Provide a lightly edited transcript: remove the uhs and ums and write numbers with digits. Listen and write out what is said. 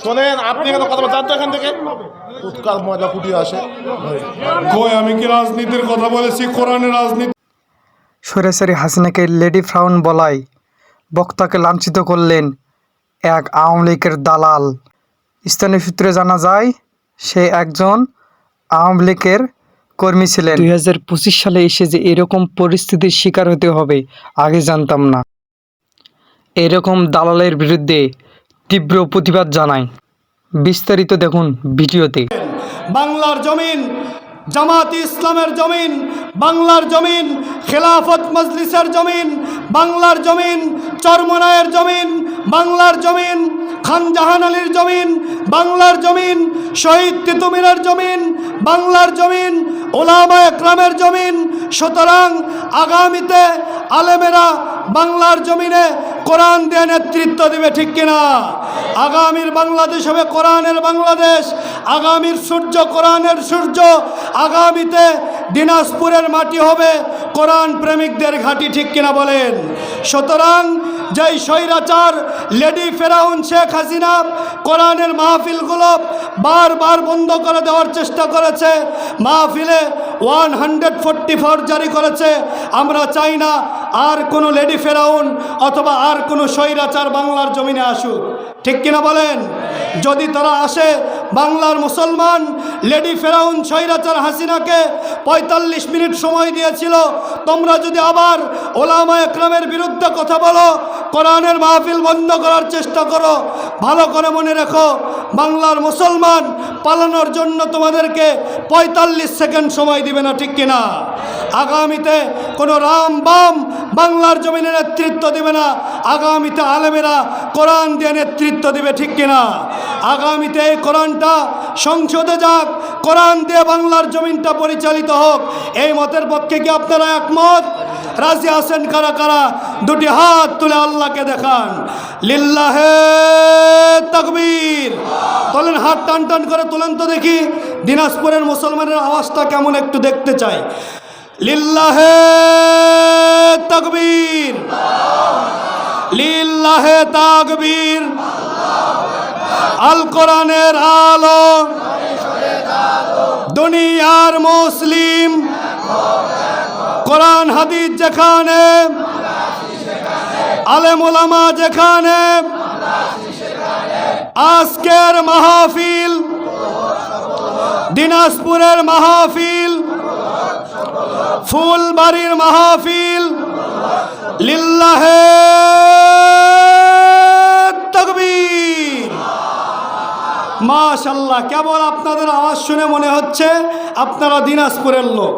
শোনেন, আপনি কেন কথা বলছেন তো এখান থেকে উৎকাল ময়লা ফুটিয়ে আসে। কই আমি কি রাজনীতির কথা বলেছি? কোরআনের রাজনীতি। সরাসরি হাসিনাকে লেডি ফ্রাউন বলায় বক্তাকে লাঞ্ছিত করলেন এক আওয়ামী লীগের দালাল। স্থানীয় সূত্রে জানা যায় সে একজন আওয়ামী লীগের কর্মী ছিলেন। 2025 সালে এসে যে এরকম পরিস্থিতির শিকার হতে হবে আগে জানতাম না। এরকম দালালের বিরুদ্ধে তীব্র প্রতিবাদ জানাই। বিস্তারিত দেখুন ভিডিওতে। বাংলার জমিন জামাত ইসলামের জমিন, বাংলার জমিন খেলাফত মজলিসের জমিন, বাংলার জমিন চরমনায়ের জমিন, বাংলার জমিন খান জাহান আলীর জমিন, বাংলার জমিন শহীদ তিতুমিরের জমিন, বাংলার জমিন ওলামা একরামের জমিন। সুতরাং আগামীতে আলেমেরা বাংলার জমিনে কোরআন দিয়ে নেতৃত্ব দেবে, ঠিক কিনা? আগামীর বাংলাদেশ হবে কোরআনের বাংলাদেশ, আগামীর সূর্য কোরআনের সূর্য, আগামীতে দিনাজপুরের মাটি হবে কোরআন প্রেমিকদের ঘাঁটি, ঠিক কিনা বলেন? সুতরাং যেই স্বৈরাচার লেডি ফেরাউন শেখ হাসিনা কোরআনের মাহফিলগুলো বারবার বন্ধ করে দেওয়ার চেষ্টা করেছে, মাহফিলে 144 জারি করেছে। আমরা চাই না আর কোনো লেডি ফেরাউন অথবা আর কোনো স্বৈরাচার বাংলার জমিনে আসুক, ঠিক কিনা বলেন? যদি তারা আসে, বাংলার মুসলমান লেডি ফেরাউন স্বৈরাচার হাসিনাকে 45 মিনিট সময় দিয়েছিল। তোমরা যদি আবার ওলামা একরামের বিরুদ্ধে কথা বলো, কোরআনের মাহফিল বন্ধ করার চেষ্টা করো, ভালো করে মনে রেখো, বাংলার মুসলমান পালানোর জন্য তোমাদেরকে 45 সেকেন্ড সময় দিবে না, ঠিক কিনা? আগামীতে কোনো রাম বাম বাংলার জমিনে নেতৃত্ব দিবে না, আগামীতে আলেমেরা কোরআন দিয়ে নেতৃত্ব দিবে, ঠিক কিনা? আগামীতে এই কোরআনটা সংসদে যাক, কোরআন দিয়ে বাংলার জমিনটা পরিচালিত হোক। এই মতের পক্ষে কি আপনারা একমত? রাজি আছেন কারা কারা? দুটি হাত তুলে আল্লাহকে দেখান। লিল্লাহে তাকবীর। তোলেন, হাত টান টান করে তোলেন তো দেখি। দিনাজপুরের মুসলমানের আওয়াজটা কেমন একটু দেখতে চাই। লিল্লাহে তাকবীর, লিল্লাহে তাকবীর। আল কোরআনের আলো, দুনিয়ার মুসলিম, কোরআন হাদিস যেখানে, আলেম ওলামা যেখানে, আজকের মাহফিল, দিনাজপুরের মাহফিল, ফুলবাড়ির মাহফিল, লিল্লাহে তাকবীর। মাশাআল্লাহ, কেবল আপনাদের আওয়াজ শুনে মনে হচ্ছে আপনারা দিনাজপুরের লোক।